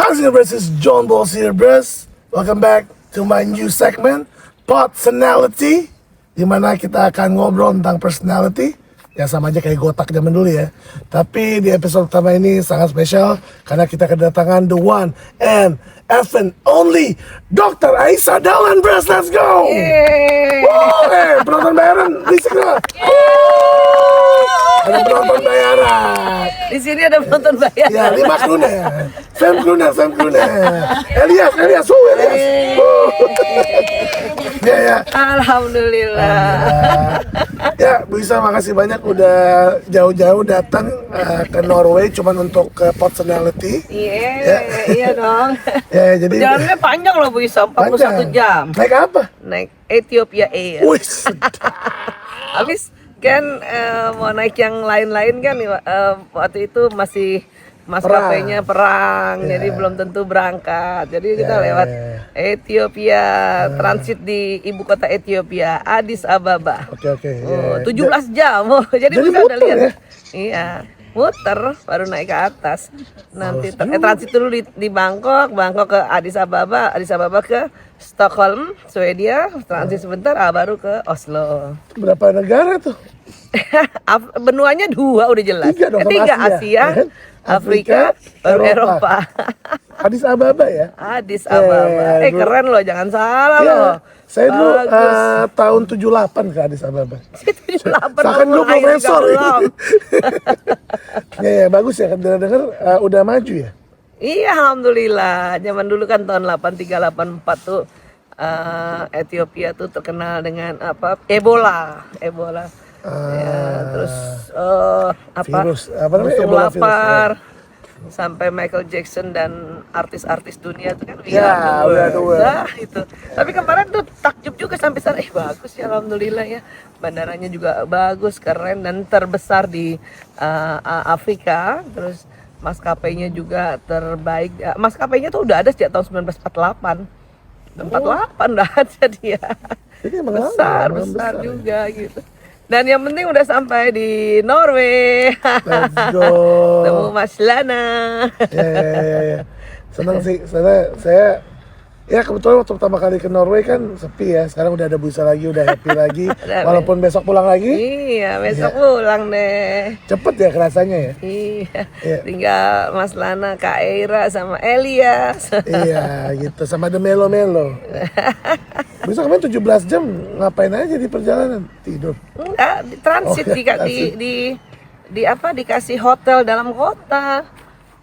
How's it, This is John Boss here, Bros. Welcome back to my new segment, Personality, di mana kita akan ngobrol tentang personality. Ya sama aja kayak Gotak zaman dulu ya. Tapi di episode pertama ini sangat spesial karena kita kedatangan the one and only Dr. Aisyah Dahlan, Bros. Let's go! Penonton bayaran, risik lah. Ada penonton bayaran. Di sini ada penonton bayaran. Ya, 5 Kluner. Sam Kluner. Elias. Ya. Alhamdulillah. Ya, Bu Isa, makasih banyak udah jauh-jauh datang ke Norway cuman untuk ke Personality. Iya dong. Ya, jadi Jalannya panjang loh Bu Isa, 41 jam. Naik apa? Naik Ethiopia Air. Wih, sedap. Habis kan mau naik yang lain-lain kan waktu itu masih maskapainya perang, jadi belum tentu berangkat. Jadi kita lewat Ethiopia, transit di ibu kota Ethiopia, Addis Ababa. Oke. 17 jam. Jadi bisa udah lihat. Ya? Iya, muter baru naik ke atas. Nanti transit dulu di Bangkok ke Addis Ababa ke Stockholm, Swedia, transit sebentar, baru ke Oslo. Berapa negara tuh? Benuanya 2 udah jelas. 3 dong, Ketiga sama Asia, Afrika, baru Eropa. Addis Ababa ya? Addis Ababa. Keren loh, jangan salah Ya, loh. saya dulu tahun 78 ke Addis Ababa. 78 Bahkan dulu lahir juga profesor. belum. Ya, bagus ya, dengar udah maju ya? Iya, alhamdulillah. Zaman dulu kan tahun 83 84 tuh Ethiopia tuh terkenal dengan Ebola. Ya, terus Virus, apa namanya? musuh Ebola virus, lapar. Sampai Michael Jackson dan artis-artis dunia itu kan udah itu. Tapi kemarin tuh takjub juga sampai sana. Bagus ya, alhamdulillah ya. Bandaranya juga bagus, keren dan terbesar di Afrika. Terus maskapainya juga terbaik. Maskapainya tuh udah ada sejak tahun 1948. 48 udah ada dia. Jadi emang besar juga gitu. Dan yang penting udah sampai di Norway. Let's go. Temu Mas Lana. Ya. Senang sih, saya ya kebetulan waktu pertama kali ke Norway kan sepi ya. Sekarang udah ada Bu Isa lagi, udah happy lagi. Walaupun besok pulang lagi. Iya, besok pulang deh. Cepet ya kerasanya ya. Iya. Tinggal Mas Lana, Kak Eira sama Elias. Iya, gitu sama The Melo. Bisa kemarin 17 jam ngapain aja di perjalanan? Tidur. Enggak, transit dikasih hotel dalam kota.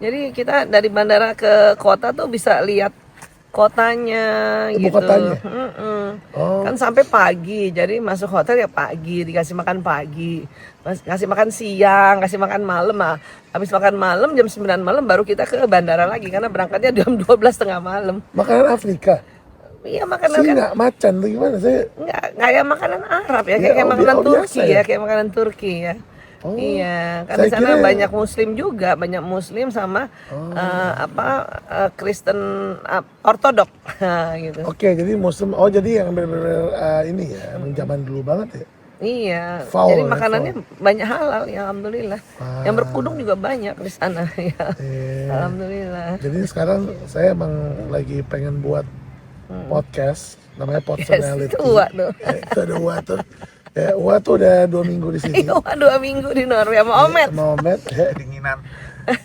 Jadi kita dari bandara ke kota tuh bisa lihat kotanya Ibu gitu. kotanya? Kan sampai pagi, jadi masuk hotel ya pagi, dikasih makan pagi, kasih makan siang, kasih makan malam. Habis makan malam jam 9 malam baru kita ke bandara lagi karena berangkatnya jam 12 tengah malam. Makanan Afrika? Iya, makanan Singa, macan tuh gimana? Saya enggak kayak makanan Arab ya, kayak makanan Turki ya, kayak makanan Turki ya. Iya, kan di sana banyak Muslim juga, banyak Muslim sama Kristen Ortodok gitu. Oke, jadi Muslim. Jadi yang benar-benar ini ya, zaman dulu banget ya. Iya, Foul, jadi makanannya banyak halal ya, alhamdulillah. Yang berkudung juga banyak di sana ya. Alhamdulillah. Jadi sekarang saya emang lagi pengen buat podcast namanya Personality. Tua tuh. Itu ada Ua tuh. Ya, Ua tuh udah 2 minggu di sini. Ua 2 minggu di Norway sama Omet. Sama Omet, dinginan.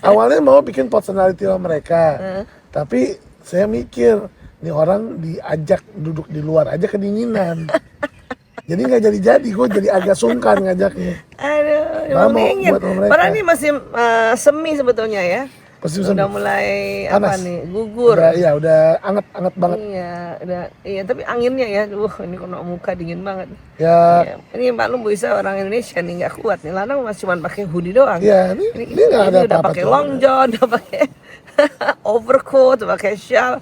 Awalnya mau bikin Personality sama mereka. Tapi saya mikir, nih orang diajak duduk di luar aja kedinginan. Jadi nggak jadi, gue jadi agak sungkan ngajaknya. Aduh, mau dingin. buat sama mereka. Padahal ini masih semi sebetulnya ya. Udah mulai panas. gugur. Udah anget banget. Iya, tapi anginnya ya, ini kena muka dingin banget. Ya. Ini maklum Bu Isa orang Indonesia nih nggak kuat nih, Lanang masih cuma pakai hoodie doang. Ya, ini nggak ada udah apa-apa. pakai long john, udah pakai overcoat, udah pakai shawl.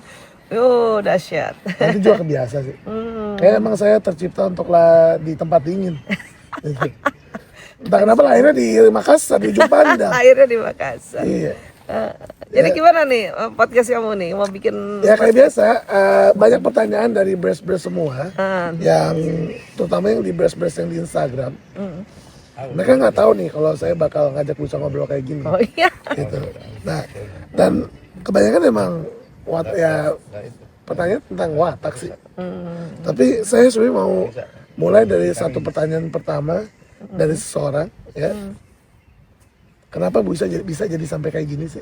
Dahsyat. Itu juga kebiasa sih. Kayak emang saya tercipta untuk di tempat dingin. Entah kenapa lahirnya di Makassar, di ujung Pandang. Akhirnya di Makassar. Iya. Jadi gimana nih podcast kamu nih, mau bikin? Ya kayak biasa, banyak pertanyaan dari breast semua, yang terutama yang di breast yang di Instagram. Mereka nggak tahu nih kalau saya bakal ngajak bisa ngobrol kayak gini. Oh iya. Gitu. Nah, dan kebanyakan emang ya pertanyaan tentang watak sih. Tapi saya sebenarnya mau mulai dari satu pertanyaan pertama dari seseorang ya. Kenapa bisa jadi sampai kayak gini sih?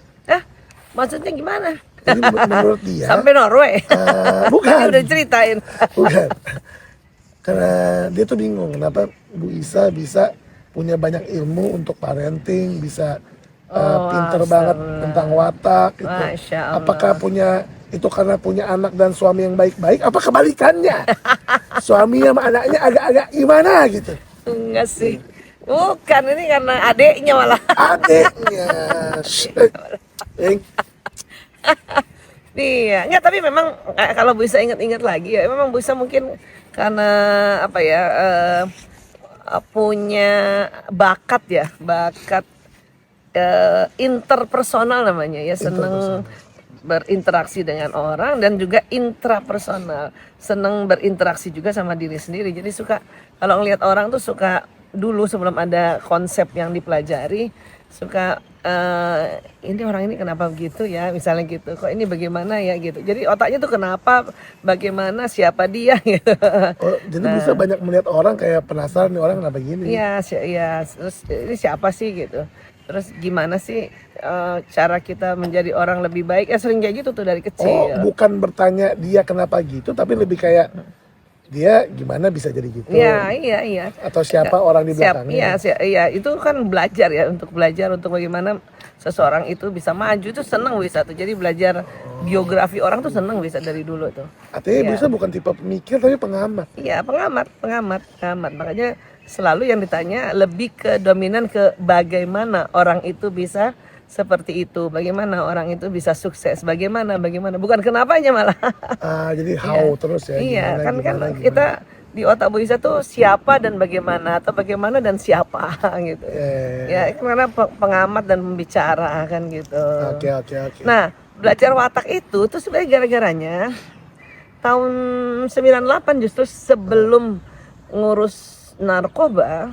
Maksudnya gimana? Jadi menurut dia Sampai Norway? bukan. Udah ceritain. Bukan. Karena dia tuh bingung kenapa Bu Isa bisa punya banyak ilmu untuk parenting, bisa pinter banget tentang watak gitu. Masya Allah. Apakah itu karena punya anak dan suami yang baik-baik? Apa kebalikannya? Suami sama anaknya agak-agak gimana gitu? Enggak sih. Bukan, ini karena adeknya malah. Adeknya. Iya, enggak, tapi memang kalau bisa ingat-ingat lagi ya, memang bisa mungkin karena apa ya, punya bakat interpersonal namanya ya, seneng berinteraksi dengan orang dan juga intrapersonal, seneng berinteraksi juga sama diri sendiri. Jadi suka kalau ngelihat orang tuh suka dulu sebelum ada konsep yang dipelajari, suka ini orang ini kenapa begitu ya, misalnya gitu, kok ini bagaimana ya gitu, jadi otaknya tuh kenapa, bagaimana, siapa dia gitu. Jadi bisa banyak melihat orang kayak penasaran nih orang kenapa gini. Iya, iya, terus ini siapa sih gitu, terus gimana sih cara kita menjadi orang lebih baik, ya sering kayak gitu tuh dari kecil. Bukan bertanya dia kenapa gitu, tapi lebih kayak dia gimana bisa jadi gitu. Iya. Atau siapa orang di belakangnya. Iya, itu kan belajar ya, untuk belajar untuk bagaimana seseorang itu bisa maju, itu seneng bisa tuh. Jadi belajar biografi orang tuh seneng bisa dari dulu tuh. Artinya bisa bukan tipe pemikir tapi pengamat. Iya, pengamat. Makanya selalu yang ditanya lebih ke dominan ke bagaimana orang itu bisa seperti itu, bagaimana orang itu bisa sukses, bagaimana, bukan kenapanya malah. Jadi how terus ya. Iya, gimana. kita di otak Bu Isa tuh siapa dan bagaimana, atau bagaimana dan siapa gitu. Ya, karena pengamat dan pembicara kan gitu. Oke. Nah, belajar watak itu tuh sebenarnya gara-garanya tahun 98 justru sebelum ngurus narkoba,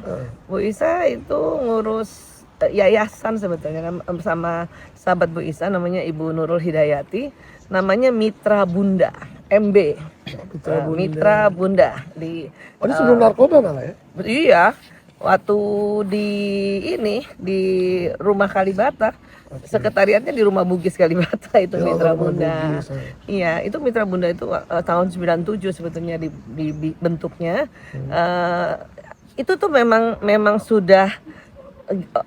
Bu Isa itu ngurus yayasan sebetulnya sama sahabat Bu Isa, namanya Ibu Nurul Hidayati, namanya Mitra Bunda, MB. Mitra Bunda di ini sebelum narkoba malah ya? Iya, waktu di Rumah Kalibata, sekretariatnya di Rumah Bugis Kalibata itu Mitra Bunda. Iya, itu Mitra Bunda itu tahun 97 sebetulnya dibentuknya. Itu tuh memang sudah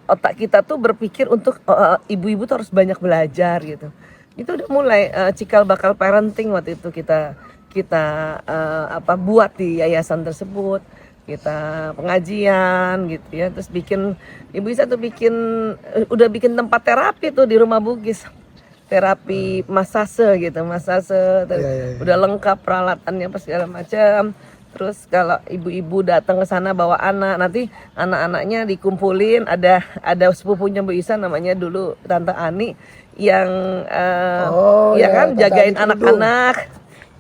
otak kita tuh berpikir untuk ibu-ibu tuh harus banyak belajar gitu. Itu udah mulai cikal bakal parenting waktu itu kita buat di yayasan tersebut, kita pengajian gitu ya, terus ibu Isa tuh udah bikin tempat terapi tuh di Rumah Bugis, terapi massage gitu, udah lengkap peralatannya apa segala macam. Terus kalau ibu-ibu datang ke sana bawa anak, nanti anak-anaknya dikumpulin, ada sepupunya Bu Isa namanya dulu Tante Ani yang jagain anak-anak,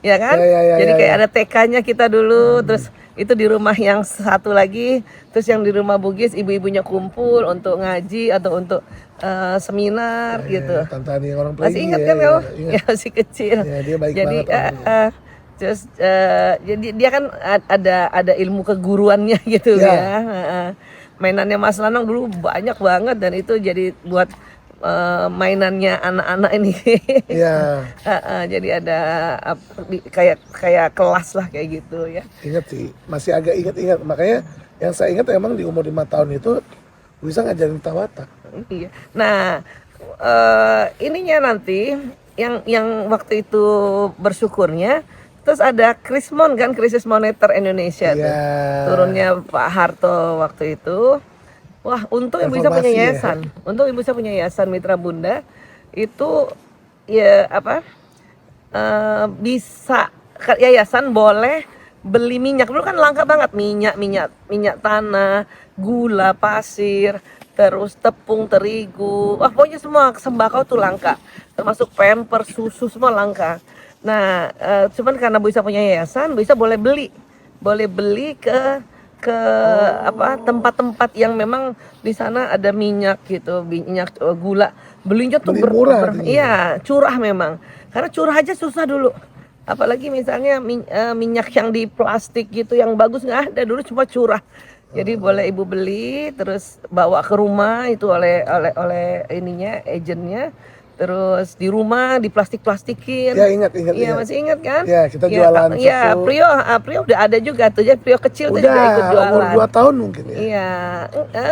ya kan? Jadi kayak ada TK-nya kita dulu, terus itu di rumah yang satu lagi, terus yang di Rumah Bugis ibu-ibunya kumpul untuk ngaji atau untuk seminar gitu. Tante Ani orang masih ingat kan kamu? Ya, masih kecil. Dia baik jadi banget terus jadi dia kan ada ilmu keguruannya gitu ya. Mainannya Mas Lanang dulu banyak banget dan itu jadi buat mainannya anak-anak ini. Iya. Jadi ada kayak kelas lah kayak gitu ya. Ingat sih, masih agak ingat. Makanya yang saya ingat emang di umur 5 tahun itu bisa ngajarin tawata. Iya. Nah, ininya nanti yang waktu itu bersyukurnya, terus ada Krismon kan, Krisis Moneter Indonesia tuh. Turunnya Pak Harto waktu itu. Wah, untung Ibu Isa punya yayasan. Untung Ibu Isa punya yayasan Mitra Bunda. Itu ya bisa yayasan boleh beli minyak. Dulu kan langka banget minyak tanah, gula, pasir, terus tepung terigu. Wah, pokoknya semua sembako tuh langka. Termasuk pamper, susu, semua langka. Nah, cuman karena Bu Isa punya yayasan, Bu Isa boleh beli ke ke apa tempat-tempat yang memang di sana ada minyak gitu, minyak gula. Belinya tuh Beli murah artinya. iya, curah memang. Karena curah aja susah dulu. Apalagi misalnya minyak yang di plastik gitu yang bagus nggak ada, dulu cuma curah. Jadi boleh ibu beli terus bawa ke rumah itu oleh ininya agennya, terus di rumah diplastik-plastikin. Ya ingat. Iya masih ingat kan? Ya kita Iya, jualan iya, susu. Prio udah ada juga tuh, jadi Prio kecil tuh juga ikut Udah umur jualan. 2 tahun mungkin ya. Iya,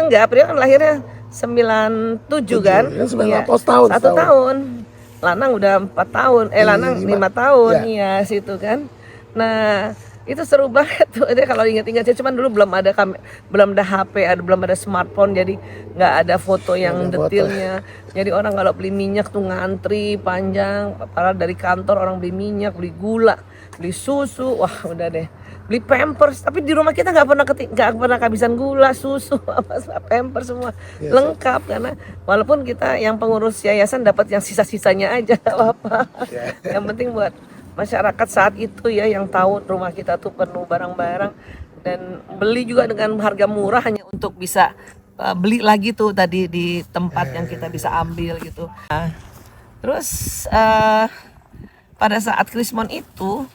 enggak, Prio kan lahirnya 97 kan? Ya, 98 Iya, tahun, 1 tahun. Lanang udah 4 tahun, Lanang 5 tahun, iya situ kan. Nah, itu seru banget tuh. Jadi kalau ingat-ingat, cuman dulu belum ada HP, belum ada smartphone, jadi nggak ada foto yang detailnya. Jadi orang kalau beli minyak tuh ngantri panjang, padahal dari kantor orang beli minyak, beli gula, beli susu, wah udah deh. Beli Pampers, tapi di rumah kita nggak pernah kehabisan gula, susu, Pampers semua lengkap karena walaupun kita yang pengurus yayasan dapat yang sisa-sisanya aja nggak apa-apa. Yang penting buat masyarakat saat itu ya yang tahu rumah kita tuh penuh barang-barang dan beli juga dengan harga murah hanya untuk bisa beli lagi tuh tadi di tempat yang kita bisa ambil gitu. Nah, terus pada saat Krismon itu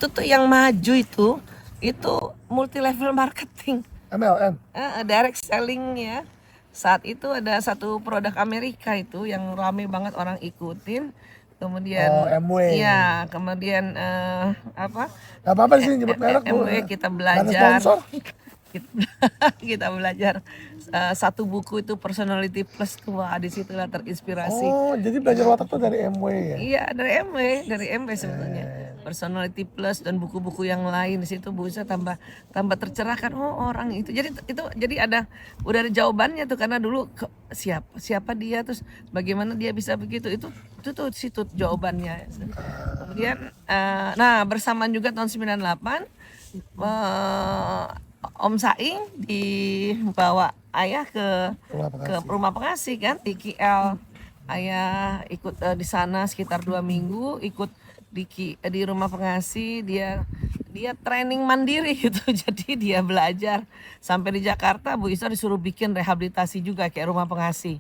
tuh yang maju itu multi level marketing, MLM. direct selling ya. Saat itu ada satu produk Amerika itu yang rame banget orang ikutin, kemudian MW. iya, kemudian apa Gak apa-apa di sini nyebut merek. MW kita Mana belajar sponsor? kita belajar satu buku itu Personality Plus tuh, wah disitulah terinspirasi. Oh, jadi belajar watak tuh dari MW ya? Iya dari MW sebetulnya. Personality Plus dan buku-buku yang lain di situ bisa tambah tercerahkan. Oh orang itu. Jadi udah ada jawabannya tuh karena dulu siapa dia terus bagaimana dia bisa begitu itu tuh situ jawabannya. Kemudian nah bersamaan juga tahun 98 Om Saing dibawa ayah ke rumah pengasih kan di KL. Ayah ikut di sana sekitar 2 minggu, ikut di rumah pengasih, dia training mandiri gitu. Jadi dia belajar sampai di Jakarta. Bu Isa disuruh bikin rehabilitasi juga kayak rumah pengasih.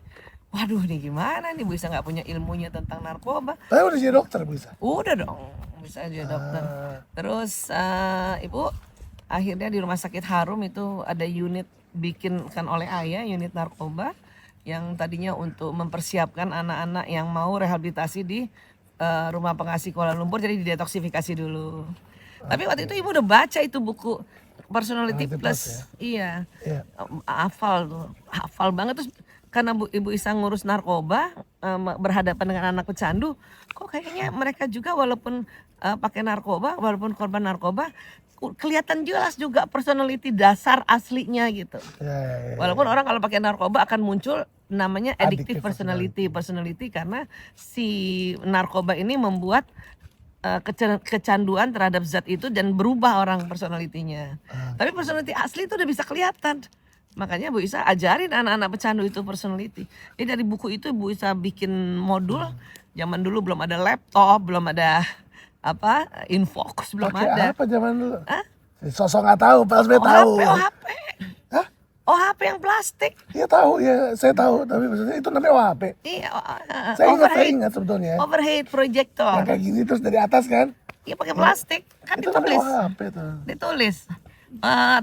Waduh nih gimana nih Bu Isa nggak punya ilmunya tentang narkoba. Tapi udah jadi dokter Bu Isa? Udah dong, bisa jadi dokter. Terus ibu akhirnya di rumah sakit Harum itu ada unit bikinkan oleh ayah, unit narkoba yang tadinya untuk mempersiapkan anak-anak yang mau rehabilitasi di rumah pengasih Kuala Lumpur, jadi didetoksifikasi dulu. Tapi waktu itu ibu udah baca itu buku Personality Plus, iya. Hafal banget. Terus karena Ibu Isa ngurus narkoba, berhadapan dengan anak pecandu, kok kayaknya mereka juga walaupun pakai narkoba, walaupun korban narkoba, kelihatan jelas juga personality dasar aslinya gitu. Walaupun orang kalau pakai narkoba akan muncul namanya addictive personality karena si narkoba ini membuat kecanduan terhadap zat itu dan berubah orang personalitinya. Tapi personality asli itu udah bisa kelihatan. Makanya Bu Isa ajarin anak-anak pecandu itu personality. Jadi dari buku itu Bu Isa bikin modul. Zaman dulu belum ada laptop, belum ada infocus, belum ada. Apa zaman dulu? Sosok nggak tahu, pas saya tahu. OHP. Hah? OHP yang plastik. Iya tahu, ya saya tahu. Tapi maksudnya itu namanya OHP. Iya. Saya ingat sebetulnya. Overhead projector. Yang kayak gini terus dari atas kan? Iya pakai plastik. Kan itu ditulis. OHP tuh. Ditulis.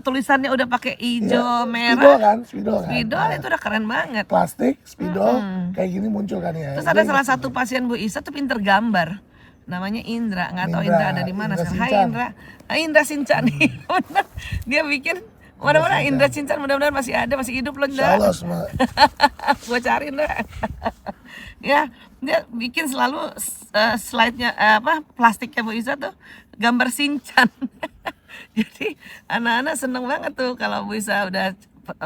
Tulisannya udah pakai hijau, merah. Spidol kan. Spidol itu udah keren banget. Plastik, spidol, kayak gini muncul kan ya. Terus ada salah satu pasien Bu Isa tuh pinter gambar. Namanya Indra, nggak tahu Indra ada di mana sekarang. Hai Indra. Indra Sincan nih. Dia bikin mudah-mudahan Indra Sincan mudah-mudahan masih ada, masih hidup loh Indra. Insyaallah semua. Gua cari Indra. Ya, dia bikin selalu slide-nya plastiknya Bu Isa tuh gambar Sincan. Jadi anak-anak seneng banget tuh kalau Bu Isa udah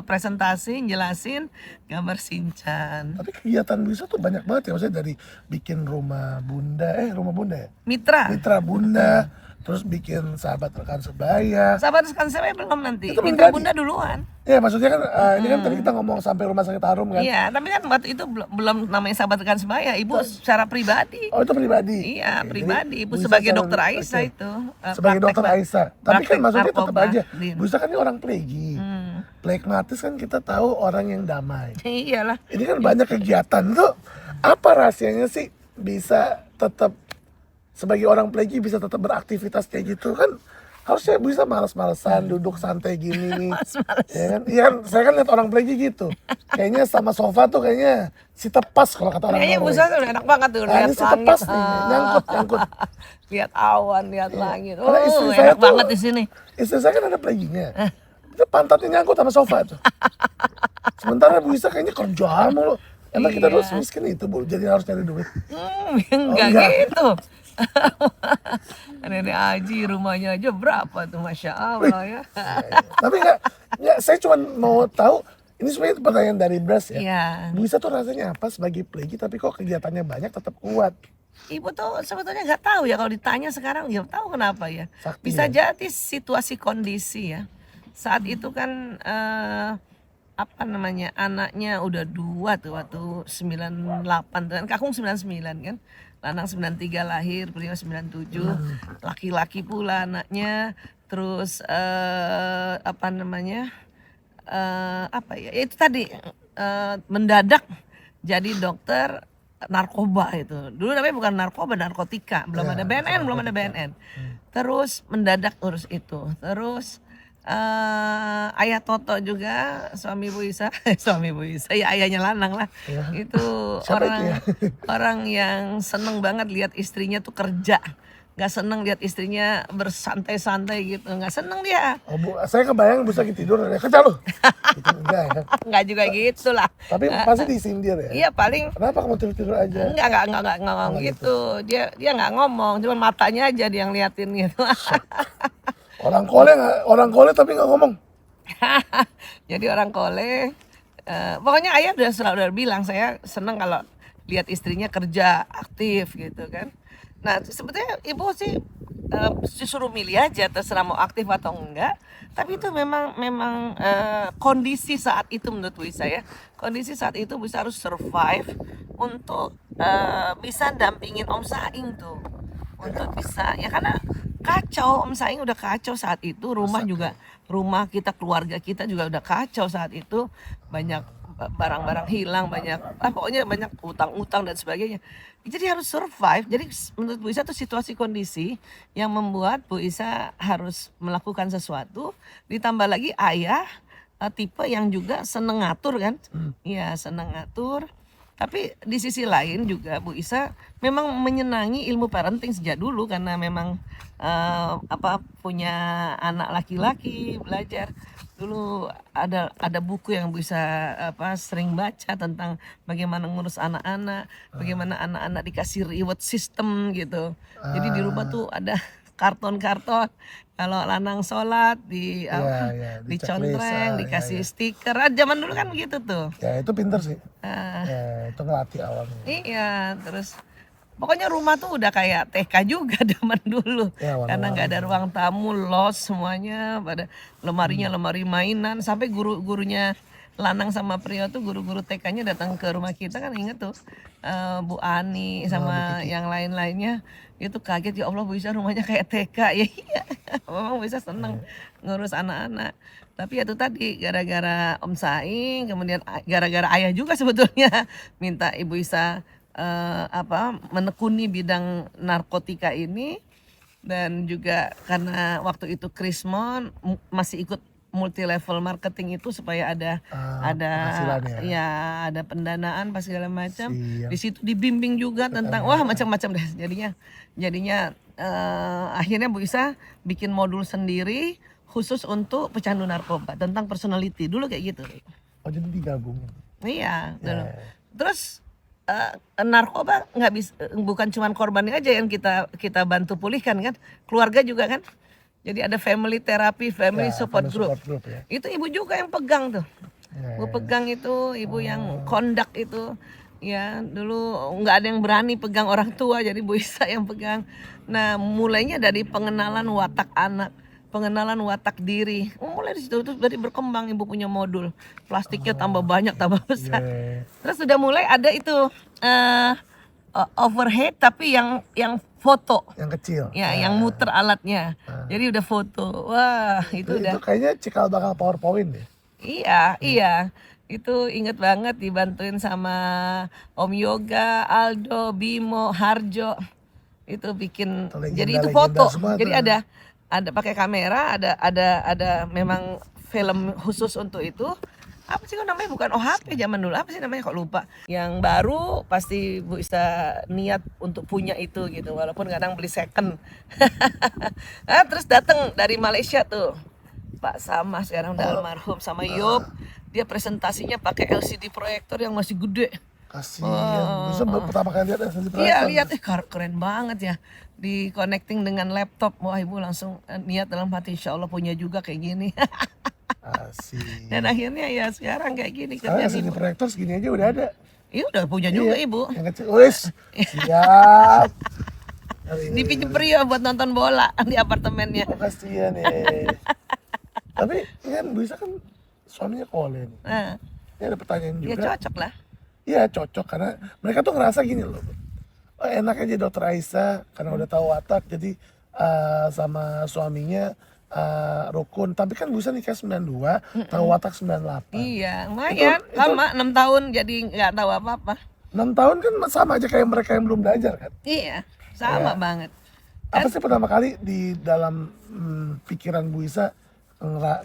presentasi jelasin gambar Sincan. Tapi kegiatan Bu Isa tuh banyak banget ya, maksudnya dari bikin rumah bunda ya? Mitra Bunda, terus bikin sahabat rekan sebaya. Sahabat rekan saya belum nanti. Itu belum Minta jadi. bunda duluan. Ya maksudnya kan ini kan tadi kita ngomong sampai rumah sakit Harum kan. Iya, tapi kan waktu itu belum namanya sahabat rekan sebaya. Ibu secara pribadi. Oh itu pribadi. Iya, Oke, pribadi. jadi Ibu Bu Isa sebagai sama- dokter Aisyah oke. itu. Sebagai dokter Aisyah. Tapi kan praktek maksudnya tetap narkoba. aja. Bu Isa kan ini orang plegi. Plekmatis kan kita tahu orang yang damai. Iyalah. Ini kan banyak kegiatan tuh. Apa rahasianya sih bisa tetap sebagai orang plegi bisa tetap beraktivitas kayak gitu kan? Harusnya bisa males-malesan duduk santai gini nih. Ya kan? Iya kan saya kan lihat orang plegi gitu. Kayaknya sama sofa tuh kayaknya si tepas kalau kata orang Kayaknya Bu Norway. Sasa udah enak banget tuh Nah, lihat ini si langit. tepas nih, nyangkut. Lihat awan, lihat langit. Karena istri Oh, saya enak tuh- banget di sini. Istri saya kan ada pleginya. Itu pantatnya nyangkut sama sofa tuh. Sementara Bu Isa kayaknya kerja mulu. Emang kita dulu Iya. miskin itu Bu, jadi harus cari duit. Enggak enggak. gitu. Nenek Aji rumahnya aja berapa tuh, Masya Allah ya. Tapi enggak, saya cuma mau tahu, ini sebenarnya pertanyaan dari Bras ya. Iya. Bu Isa tuh rasanya apa sebagai plegi tapi kok kegiatannya banyak tetap kuat. Ibu tuh sebetulnya nggak tahu ya kalau ditanya sekarang, ya tahu kenapa ya. Sakti Bisa ya? jadi situasi kondisi ya. Saat itu kan apa namanya, anaknya udah 2 tuh waktu 98 kan, Kakung 99 kan. Lanang 93 lahir, beliau 97. Laki-laki pula anaknya. Terus apa namanya? Apa ya? Itu tadi mendadak jadi dokter narkoba itu. Dulu namanya bukan narkoba, narkotika. Belum ada BNN, belum ada BNN. Terus mendadak urus itu. Terus ayah Toto juga, suami Bu Isa, suami Bu Isa, ya ayahnya Lanang lah. Itu Siapa orang itu ya? orang yang seneng banget lihat istrinya tuh kerja. Nggak seneng lihat istrinya bersantai-santai gitu. Nggak seneng dia. Oh Bu, saya kebayang Bu Isa lagi tidur, ada kerja loh. Gitu, enggak ya. Nggak juga gitu lah. Tapi pasti disindir ya. Iya paling Kenapa kamu tidur-tidur aja? enggak ngomong gitu. Dia nggak ngomong, cuma matanya aja dia yang liatin gitu. Orang kole tapi nggak ngomong. Jadi orang Kole, pokoknya ayah udah bilang saya seneng kalau lihat istrinya kerja aktif gitu kan. Nah sebetulnya ibu sih disuruh milih aja, terserah mau aktif atau enggak. Tapi itu memang kondisi saat itu menurut Bu Isa ya. Kondisi saat itu bisa harus survive untuk bisa dampingin Om Saing tuh. Untuk bisa ya, karena kacau, Om Saing udah kacau saat itu, rumah kita, keluarga kita juga udah kacau saat itu, banyak barang-barang hilang, pokoknya banyak utang-utang dan sebagainya. Jadi harus survive. Jadi menurut Bu Isa itu situasi kondisi yang membuat Bu Isa harus melakukan sesuatu, ditambah lagi ayah tipe yang juga seneng ngatur kan. Iya, seneng ngatur. Tapi di sisi lain juga Bu Isa memang menyenangi ilmu parenting sejak dulu, karena memang punya anak laki-laki, belajar dulu ada buku yang Bu Isa sering baca tentang bagaimana ngurus anak-anak, bagaimana anak-anak dikasih reward system gitu. Jadi di rumah tuh ada karton-karton, kalau Lanang sholat Iya, dicontreng, dicek list, dikasih stiker. Zaman dulu kan gitu tuh. Ya itu pinter sih. Ah. Ya, itu ngelatih awalnya. Iya, terus pokoknya rumah tuh udah kayak TK juga zaman dulu. Ya, warna-warni. Karena nggak ada ruang tamu, los semuanya, pada lemarinya lemari mainan, sampai guru-gurunya Lanang sama Prio tuh, guru-guru TK-nya datang ke rumah kita kan, inget tuh Bu Ani sama yang lain-lainnya, itu kaget, ya Allah Bu Isa rumahnya kayak TK. Ya iya, memang Bu Isa seneng ngurus anak-anak. Tapi itu tadi gara-gara Om Saing, kemudian gara-gara ayah juga sebetulnya minta Ibu Isa menekuni bidang narkotika ini, dan juga karena waktu itu Krismon masih ikut multi level marketing itu supaya ada penghasilan ya. ada pendanaan pas segala macam. Siap. Di situ dibimbing juga tentang macam-macam deh. Jadinya akhirnya Bu Isa bikin modul sendiri khusus untuk pecandu narkoba tentang personality dulu kayak gitu. Oh jadi digabungin. Iya, dulu. Terus narkoba nggak bisa, bukan cuma korbannya aja yang kita bantu pulihkan kan, keluarga juga kan. Jadi ada family therapy, family support group. Ya. Itu ibu juga yang pegang tuh. Ya, Ibu pegang itu, ibu yang conduct itu. Ya, dulu nggak ada yang berani pegang orang tua, jadi Bu Isa yang pegang. Nah, mulainya dari pengenalan watak anak, pengenalan watak diri. Mulai di situ terus dari berkembang ibu punya modul. Plastiknya tambah banyak, tambah besar. Iya. Terus sudah mulai ada itu eh overhead tapi yang foto. Yang kecil. Ya, yang muter alatnya. Jadi udah foto. Wah, itu Itu udah. kayaknya cikal bakal PowerPoint deh. Iya, iya. Itu inget banget dibantuin sama Om Yoga, Aldo, Bimo, Harjo. Itu bikin Itu jadi itu legenda-legenda foto. semua Jadi tuh. ada pakai kamera, ada memang film khusus untuk itu. Apa sih kok namanya, bukan OHP zaman dulu. Apa sih namanya kok lupa. Yang baru pasti Bu bisa niat untuk punya itu gitu, walaupun kadang beli second. Nah, terus datang dari Malaysia tuh. Pak Sama sekarang udah almarhum sama Yop, dia presentasinya pakai LCD proyektor yang masih gede. Kasihan. Bisa pertama kali lihat LCD Iya proyektor. lihat keren banget ya, di connecting dengan laptop. Wah ibu langsung niat dalam hati, insya Allah punya juga kayak gini. Asik. Dan akhirnya ya sekarang kayak gini Sekarang kerjaan LCD ibu. proyektor segini aja udah ada. Iya udah punya juga Iya, ibu. yang kecil. Wis, siap. Dipinjem pria buat nonton bola di apartemennya. Oh, kasihan ya. Tapi ini kan bisa kan suaminya Kole nih. Nah, Ini ada pertanyaan ya juga. cocok lah. Iya cocok karena mereka tuh ngerasa gini loh. Oh, enak aja dokter Aisyah karena udah tahu watak jadi sama suaminya rukun. Tapi kan bisa nikah 92, tahu watak 98. Iya, lumayan Itu- lama 6 tahun jadi nggak tahu apa-apa. 6 tahun kan sama aja kayak mereka yang belum belajar kan. Iya, sama banget. Apa sih pertama kali di dalam pikiran Bu Isa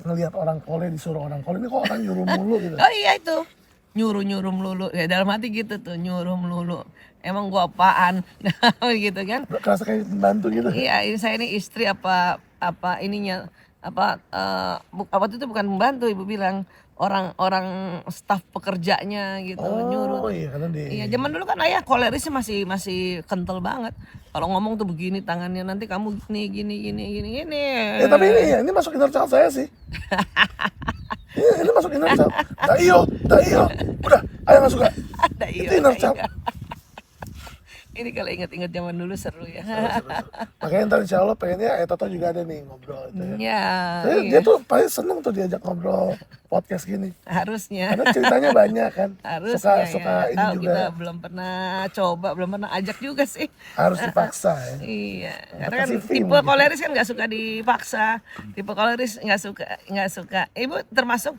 ngelihat orang Kole, disuruh orang Kole, ini kok orang nyuruh mulu gitu. Oh iya itu, nyuruh melulu. Ya dalam hati gitu tuh, nyuruh melulu. Emang gua apaan? Gitu kan. Kerasa kayak pembantu gitu. Iya, ini saya ini istri apa ininya apa itu bukan membantu, ibu bilang orang staf pekerjanya gitu nyuruh. Oh iya karena di Iya, zaman dulu kan ayah kolerisnya masih kental banget. Kalau ngomong tuh begini tangannya, nanti kamu gini. Ya tapi ini masuk inner child saya sih. ini masuk inner child. Tak iyo. Udah, ayah nggak suka. Ada Itu inner child. Ini kalau inget-inget zaman dulu seru ya. Makanya ntar insya Allah pengennya Toto juga ada nih ngobrol itu ya. Ya, Dia, dia tuh pasti seneng tuh diajak ngobrol podcast gini. harusnya. Karena ceritanya banyak kan. Harusnya Suka ya. ini Tahu juga kita belum pernah coba, belum pernah ajak juga sih. harus dipaksa ya. Iya, karena kan kasih fee tipe mungkin. koleris kan nggak suka dipaksa, tipe koleris nggak suka. Ibu termasuk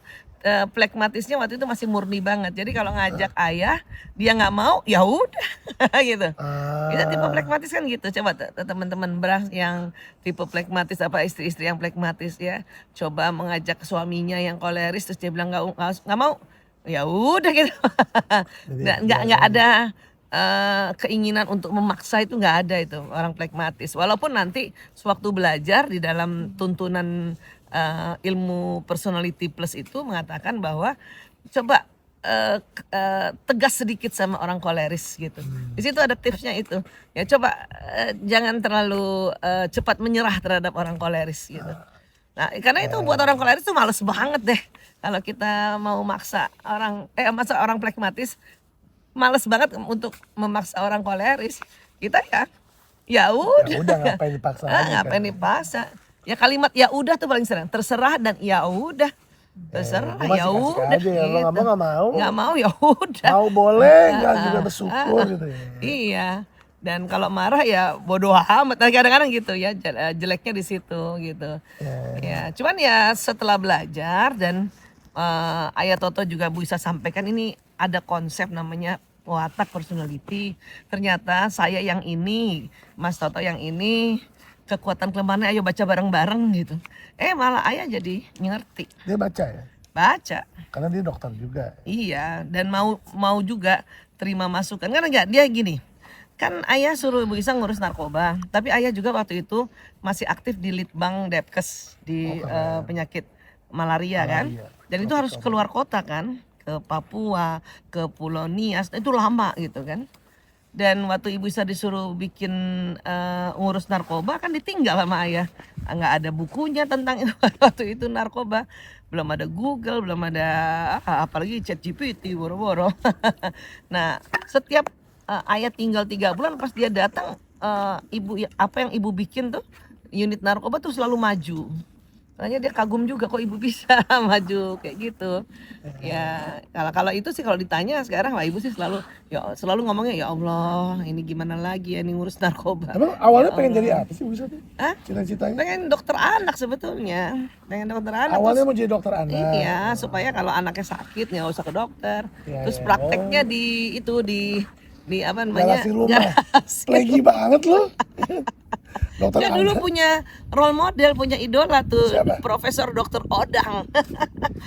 plekmatisnya waktu itu masih murni banget. Jadi kalau ngajak ayah, dia nggak mau, ya udah, gitu. Kita tipe plekmatis kan gitu. Coba teman-teman beras yang tipe plekmatis apa istri-istri yang plekmatis ya, coba mengajak suaminya yang koleris terus dia bilang nggak mau, ya udah gitu. Nggak ada keinginan untuk memaksa, itu nggak ada itu orang plekmatis. Walaupun nanti sewaktu belajar di dalam tuntunan ilmu personality plus itu mengatakan bahwa coba tegas sedikit sama orang koleris gitu. Di situ ada tipsnya itu. Ya coba jangan terlalu cepat menyerah terhadap orang koleris gitu. Nah, karena itu buat orang koleris tuh males banget deh kalau kita mau maksa orang plekmatis. Males banget untuk memaksa orang koleris. Kita ya udah. Ya udah ngapain dipaksa lagi kan. Ngapain dipaksa? Ya kalimat ya udah tuh paling sering. Terserah dan ya udah. Terserah Lu masih ya kasih udah. aja ya, lo nggak mau, nggak mau. Nggak mau ya udah. Mau boleh, nggak juga bersyukur gitu ya. Iya. Dan kalau marah ya bodoh amat. Nah, kadang-kadang gitu ya, jeleknya di situ gitu. Ya, cuman ya setelah belajar dan Ayah Toto juga bisa sampaikan, ini ada konsep namanya watak personality. Ternyata saya yang ini, Mas Toto yang ini, kekuatan kelemahannya ayo baca bareng-bareng gitu. Malah ayah jadi ngerti. Dia baca ya, Baca. karena dia dokter juga. Iya, dan mau juga terima masukan. Karena enggak, dia gini. Kan ayah suruh Ibu Isa ngurus narkoba, tapi ayah juga waktu itu masih aktif di Litbang Depkes di penyakit malaria kan. Dan itu harus keluar kota kan, ke Papua, ke Pulau Nias, itu lama gitu kan. Dan waktu Ibu Isa disuruh bikin ngurus narkoba kan ditinggal sama ayah. nggak ada bukunya tentang waktu itu narkoba, belum ada Google, belum ada apalagi ChatGPT boro-boro. Nah, setiap ayah tinggal 3 bulan pas dia datang, apa yang ibu bikin tuh unit narkoba tuh selalu maju. Makanya dia kagum juga kok ibu bisa maju kayak gitu. Ya kalau itu sih kalau ditanya sekarang lah ibu sih selalu ngomongnya ya Allah ini gimana lagi ya ini ngurus narkoba. Emang Ya awalnya pengen jadi Allah. apa sih bisa tuh? Hah? Cita-citanya? Pengen dokter anak sebetulnya. Pengen dokter anak. Awalnya Terus mau jadi dokter anak. iya supaya kalau anaknya sakit nggak usah ke dokter. Ya, Terus ya. prakteknya di apa namanya? Garasi rumah. Garasi. Plegi banget loh. Dokter Dia dulu anak. punya role model, punya idola tuh, Siapa? Profesor Dokter Odang.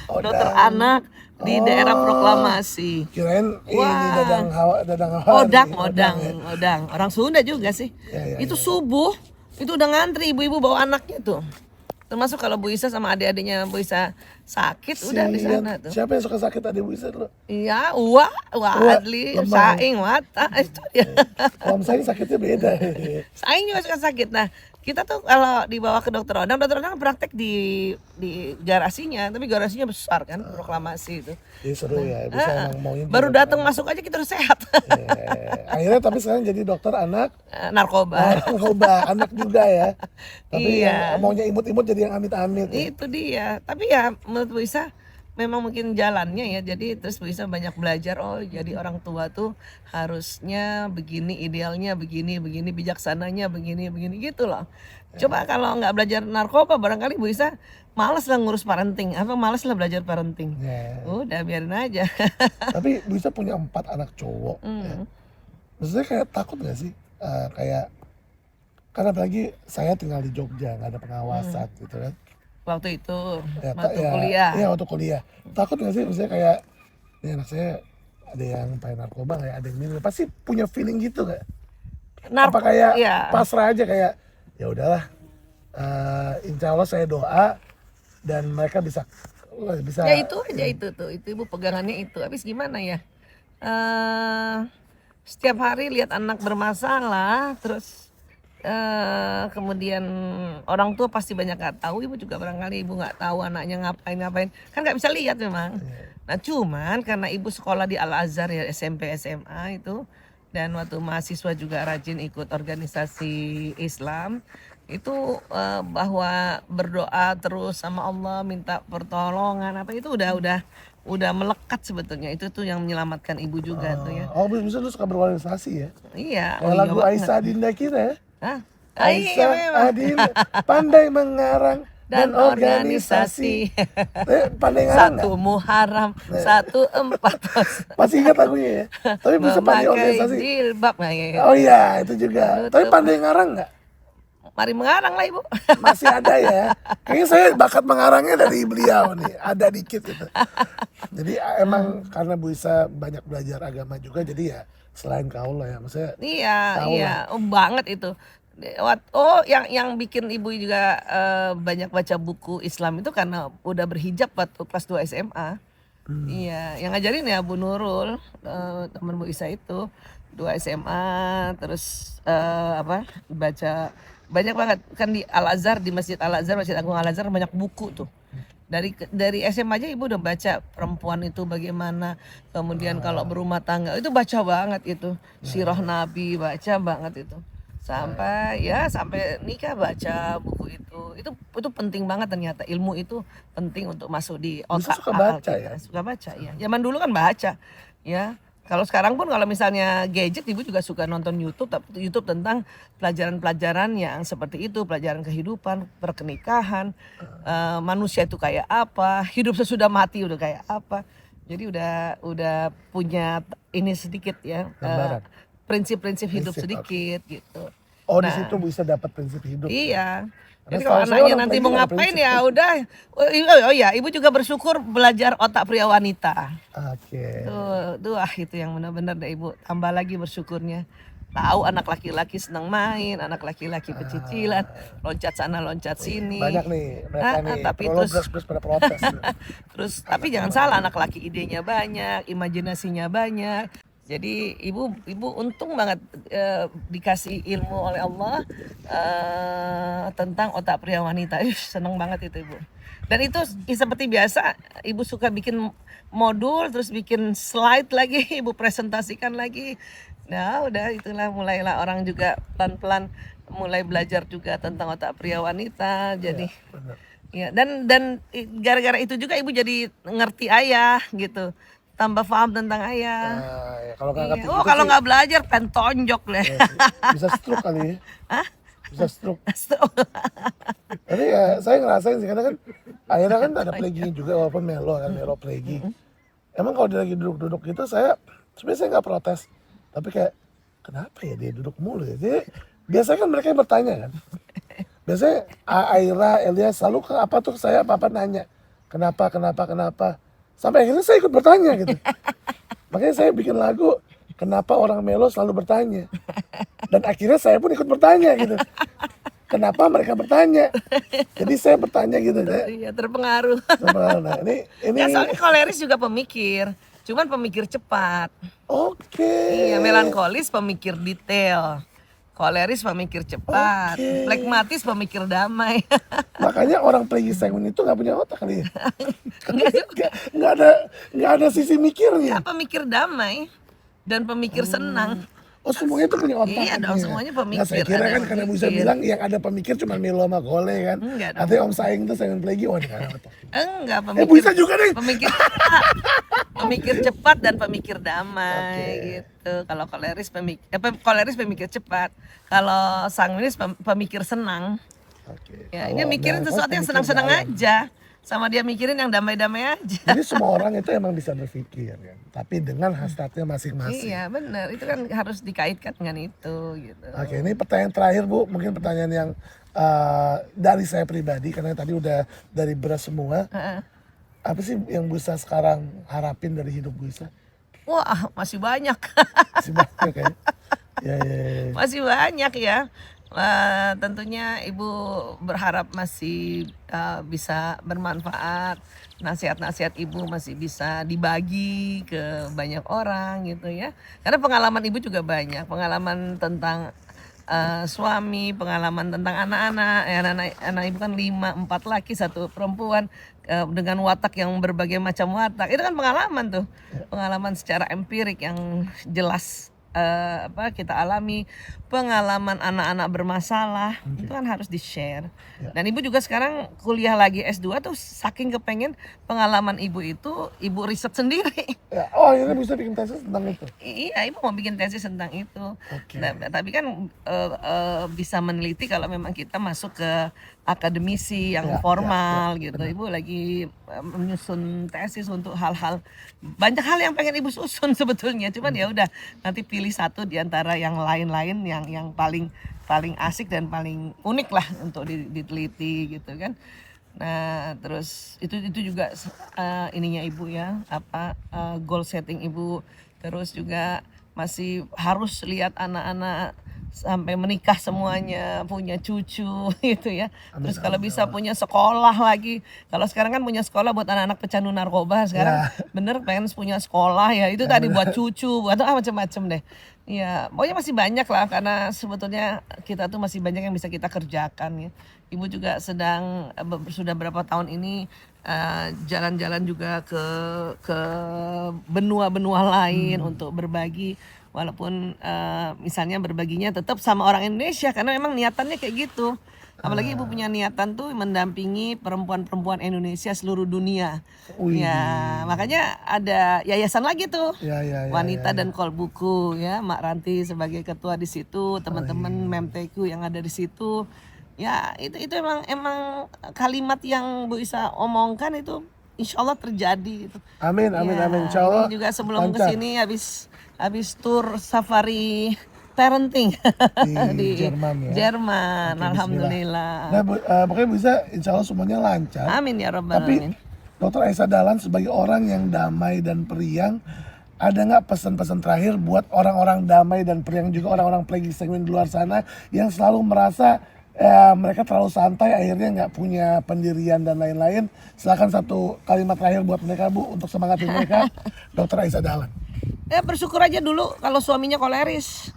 Odang. Dokter anak di daerah Proklamasi. Kirain ini Wah. dadang hawa. Odang. Orang Sunda juga sih. Ya, Itu subuh, itu udah ngantri ibu-ibu bawa anaknya tuh. Termasuk kalau Bu Isa sama adik-adiknya Bu Isa sakit udah di sana tuh. Siapa yang suka sakit tadi Bu Isa dulu? Iya, Wah, Adli, lemah. Saing, itu ya. Kalau misalnya sakitnya beda. Saing juga suka sakit. Nah, kita tuh kalau dibawa ke dokter Odang praktek di garasinya, tapi garasinya besar kan, Proklamasi itu. Jadi seru ya, bisa emang mauin. Baru datang masuk aja kita udah sehat. Akhirnya tapi sekarang jadi dokter anak. Narkoba. Narkoba, anak juga ya. Tapi Iya. yang maunya imut-imut jadi yang amit-amit. Ya. Itu dia. Tapi ya menurut Bu Isa memang mungkin jalannya ya. Jadi terus Bu Isa banyak belajar. Oh, jadi orang tua tuh harusnya begini, idealnya begini, bijaksananya begini gitu loh. Coba kalau nggak belajar narkoba barangkali Bu Isa males lah ngurus parenting. Males lah belajar parenting. Ya. Udah biarin aja. Tapi bisa punya 4 anak cowok. Ya. Maksudnya kayak takut gak sih? Kayak karena apalagi saya tinggal di Jogja, nggak ada pengawasan gitu kan. Waktu itu Waktu kuliah. Iya waktu kuliah. Takut gak sih misalnya kayak ini anak saya ada yang pakai narkoba kayak ada yang minum. Pasti punya feeling gitu gak? Apa kayak iya. pasrah aja kayak ya udahlah. Insya Allah saya doa dan mereka bisa Ya itu aja itu tuh. Itu ibu pegangannya itu. Habis gimana ya? Setiap hari lihat anak bermasalah terus kemudian orang tua pasti banyak nggak tahu, ibu juga barangkali ibu nggak tahu anaknya ngapain kan nggak bisa lihat memang. Nah cuman karena ibu sekolah di Al Azhar ya SMP SMA itu dan waktu mahasiswa juga rajin ikut organisasi Islam itu bahwa berdoa terus sama Allah minta pertolongan itu udah melekat sebetulnya itu tuh yang menyelamatkan ibu juga tuh ya. Oh bisa lu suka berorganisasi ya? Iya. Kayak lagu Aisyah Adinda kita ya? Hah? Aisyah Adinda pandai mengarang dan organisasi. Pandai ngarang nggak? 1 Muharram 14 Masih ingat lagunya ya? Tapi bisa pandai memakai organisasi. jilbab. Oh iya itu juga. Tapi pandai ngarang nggak? Mari mengarang lah ibu. Masih ada ya. Kayaknya saya bakat mengarangnya dari beliau nih. Ada dikit gitu. Jadi emang karena Bu Isa banyak belajar agama juga. Jadi ya selain kaulah ya. Maksudnya Iya. Oh, banget itu. Oh yang bikin ibu juga banyak baca buku Islam itu karena udah berhijab waktu kelas 2 SMA. Iya, yang ngajarin ya Bu Nurul, teman Bu Isa itu 2 SMA terus baca banyak banget kan di Al Azhar, di Masjid Al Azhar, Masjid Agung Al Azhar banyak buku tuh. Dari SMA aja ibu udah baca perempuan itu bagaimana, kemudian kalau berumah tangga itu baca banget itu, sirah Nabi baca banget itu. Sampai nikah baca buku itu penting banget ternyata, ilmu itu penting untuk masuk di otak. Suka baca ya? Suka baca ya, zaman dulu kan baca ya. Kalau sekarang pun kalau misalnya gadget ibu juga suka nonton YouTube, tapi YouTube tentang pelajaran-pelajaran yang seperti itu, pelajaran kehidupan, pernikahan, manusia itu kayak apa, hidup sesudah mati udah kayak apa. Jadi udah punya ini sedikit ya, prinsip-prinsip hidup sedikit gitu. Oh di situ bisa dapat prinsip hidup. Iya. Karena Jadi kalau setahu saya anaknya orang nanti Pegi mau ada ngapain prinsip. ya udah. Oh iya, ibu juga bersyukur belajar otak pria wanita. Oke. Itu yang benar-benar deh ibu. Tambah lagi bersyukurnya. Tahu anak laki-laki senang main, anak laki-laki pecicilan, loncat sana loncat sini. Banyak nih mereka nih. Tapi terus pada protes. terus tapi jangan salah, anak laki idenya banyak, imajinasinya banyak. Jadi ibu untung banget dikasih ilmu oleh Allah tentang otak pria wanita. Seneng banget itu ibu. Dan itu seperti biasa, ibu suka bikin modul, terus bikin slide lagi, ibu presentasikan lagi. Nah udah itulah mulailah orang juga pelan-pelan mulai belajar juga tentang otak pria wanita. Jadi Benar. ya, dan gara-gara itu juga ibu jadi ngerti ayah gitu, tambah paham tentang ayah. Nah, ya, kalau nggak Iya. ngerti Oh gitu kalau sih, nggak belajar kan tonjok deh. ya sih, bisa stroke kali ya. Hah? Bisa stroke. Tapi ya saya ngerasain sih, karena kan akhirnya kan ada plagging juga, walaupun melo kan, melo plagging. Emang kalau dia lagi duduk-duduk gitu, sebenarnya saya nggak protes, tapi kayak kenapa ya dia duduk mulu ya. Jadi biasanya kan mereka yang bertanya kan. Biasanya Aira, Elias selalu ke apa tuh saya apa nanya kenapa, sampai akhirnya saya ikut bertanya gitu. Makanya saya bikin lagu kenapa orang melo selalu bertanya, dan akhirnya saya pun ikut bertanya gitu. Kenapa mereka bertanya? Jadi saya bertanya gitu ya. Iya terpengaruh. Nah, ini Ya soalnya koleris juga pemikir, cuman pemikir cepat. oke. Iya, melankolis pemikir detail, koleris pemikir cepat, Oke. flegmatis pemikir damai. Makanya orang play segmen itu nggak punya otak kali ya. Enggak juga. Nggak ada sisi Ya mikirnya. pemikir damai dan pemikir senang. Oh semuanya itu punya otak. Iya dong, artinya. semuanya Nggak, pemikir. saya kira Ada kan karena bisa pemikir. bilang yang ada pemikir cuma Milo sama Gole kan. Enggak dong. Nanti Om Saing tuh segmen play wah nggak ada otak. Enggak, Bisa juga deh. pemikir cepat. Pemikir cepat dan pemikir damai gitu. Kalau koleris pemikir cepat. Kalau sanguinis pemikir senang. Oke. Ya, Kalau dia mikirin Melangkos sesuatu yang pemikir senang-senang dalam. aja. Sama dia mikirin yang damai-damai aja. Jadi semua orang itu emang bisa berpikir kan, tapi dengan hasratnya masing-masing. Iya, benar. Itu kan harus dikaitkan dengan itu gitu. Oke, ini pertanyaan terakhir Bu, mungkin pertanyaan yang dari saya pribadi, karena tadi udah dari beras semua. Heeh. Apa sih yang Bu Isa sekarang harapin dari hidup Bu Isa? Wah, masih banyak. Masih banyak ya? Ya. Masih banyak ya. Tentunya Ibu berharap masih bisa bermanfaat. Nasihat-nasihat Ibu masih bisa dibagi ke banyak orang gitu ya. Karena pengalaman Ibu juga banyak. Pengalaman tentang suami, pengalaman tentang anak-anak. Ya, anak Ibu kan 5, 4 laki, 1 perempuan. Dengan watak yang berbagai macam watak. Itu kan pengalaman tuh. Pengalaman secara empirik yang jelas kita alami, pengalaman anak-anak bermasalah itu kan harus di-share. Dan ibu juga sekarang kuliah lagi S2 tuh saking kepengen pengalaman ibu itu ibu riset sendiri. Ya, oh akhirnya bisa bikin tesis tentang itu. Iya, ibu mau bikin tesis tentang itu. Oke. Nah, tapi kan bisa meneliti kalau memang kita masuk ke akademisi yang formal gitu. Ibu lagi menyusun tesis untuk hal-hal, banyak hal yang pengen ibu susun sebetulnya. Cuman ya udah, nanti pilih satu di antara yang lain-lain yang paling asik dan paling unik lah untuk diteliti gitu kan. Nah, terus itu juga ininya ibu ya, goal setting ibu. Terus juga masih harus lihat anak-anak sampai menikah semuanya, punya cucu gitu ya. Terus kalau bisa punya sekolah lagi. Kalau sekarang kan punya sekolah buat anak-anak pecandu narkoba, sekarang bener pengen punya sekolah ya. Itu tadi buat cucu, buat macam-macam deh. Ya, pokoknya masih banyak lah, karena sebetulnya kita tuh masih banyak yang bisa kita kerjakan ya. Ibu juga sudah berapa tahun ini jalan-jalan juga ke benua-benua lain untuk berbagi. Walaupun misalnya berbaginya tetap sama orang Indonesia, karena memang niatannya kayak gitu. Apalagi ibu punya niatan tuh mendampingi perempuan-perempuan Indonesia seluruh dunia. Ya, makanya ada yayasan lagi tuh. Wanita dan Kolbuku ya, Mak Ranti sebagai ketua di situ, teman-teman Memteku yang ada di situ. Ya, itu emang kalimat yang Bu Isa omongkan itu insya Allah terjadi gitu. Amin, insya Allah. Ini juga sebelum kesini habis tur safari parenting di Jerman ya. Jerman, alhamdulillah. Nah, pokoknya bisa insya Allah semuanya lancar. Amin ya Rabbal Tapi Alamin. Dr. Aisyah Dahlan sebagai orang yang damai dan periang, ada nggak pesan-pesan terakhir buat orang-orang damai dan periang, juga orang-orang playging segmen di luar sana yang selalu merasa mereka terlalu santai, akhirnya nggak punya pendirian dan lain-lain. Silakan satu kalimat terakhir buat mereka Bu, untuk semangatin mereka. Dr. Aisyah Dahlan. Ya bersyukur aja dulu kalau suaminya koleris.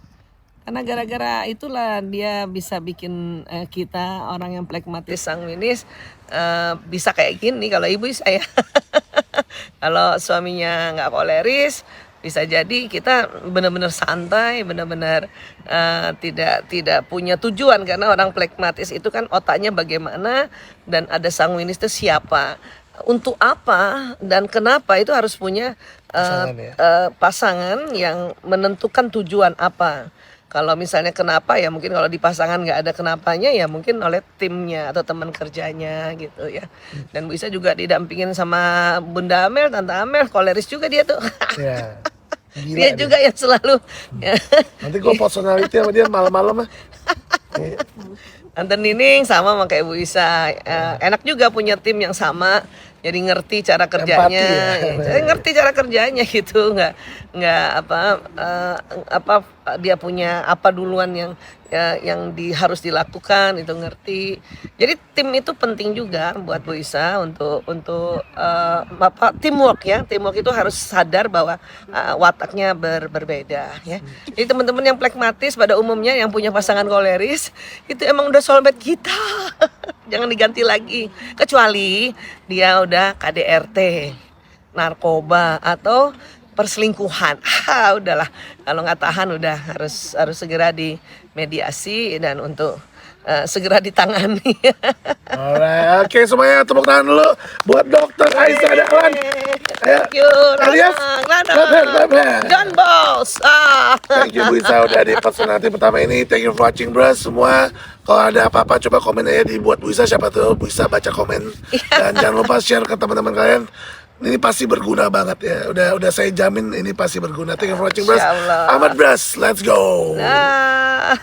Karena gara-gara itulah dia bisa bikin kita orang yang pragmatis sanguinis bisa kayak gini. Kalau ibu saya kalau suaminya nggak koleris bisa jadi kita benar-benar santai, benar-benar tidak punya tujuan, karena orang pragmatis itu kan otaknya bagaimana, dan ada sanguinis itu siapa, untuk apa, dan kenapa, itu harus punya Pasangan ya. pasangan yang menentukan tujuan apa. Kalau misalnya kenapa, ya mungkin kalau di pasangan nggak ada kenapanya, ya mungkin oleh timnya atau teman kerjanya gitu ya. Dan bisa juga didampingin sama Bunda Amel, Tante Amel, koleris juga dia tuh. Ya. Gila Dia juga yang selalu ya. Nanti gue personality sama dia malam-malam mah. Tante Nining sama kayak Bu Isa. Enak juga punya tim yang sama. Jadi ngerti cara kerjanya, Empati ya. ngerti cara kerjanya gitu, nggak apa dia punya apa duluan yang harus dilakukan itu ngerti. Jadi tim itu penting juga buat Bu Isa untuk apa teamwork ya. Teamwork itu harus sadar bahwa wataknya berbeda ya. Jadi teman-teman yang pragmatis pada umumnya yang punya pasangan koleris itu emang udah soulmate kita. Jangan diganti lagi, kecuali dia udah KDRT, narkoba atau perselingkuhan. Udahlah, kalau nggak tahan udah harus segera dimediasi dan untuk segera ditangani. Alright, oke semuanya tepuk tangan dulu buat Dokter Aisyah Dahlan. Thank you, Alias, Lanang, John Boss. Thank you Bu Isa udah di personality pertama ini. Thank you for watching bros semua. Kalau ada apa-apa coba komen aja dibuat Bu Isa, siapa tahu Bu Isa baca komen. Dan jangan lupa share ke teman-teman kalian. Ini pasti berguna banget ya. Udah saya jamin ini pasti berguna. Thank you for watching bros. Insyaallah. Ahmad Bros, let's go. Nah.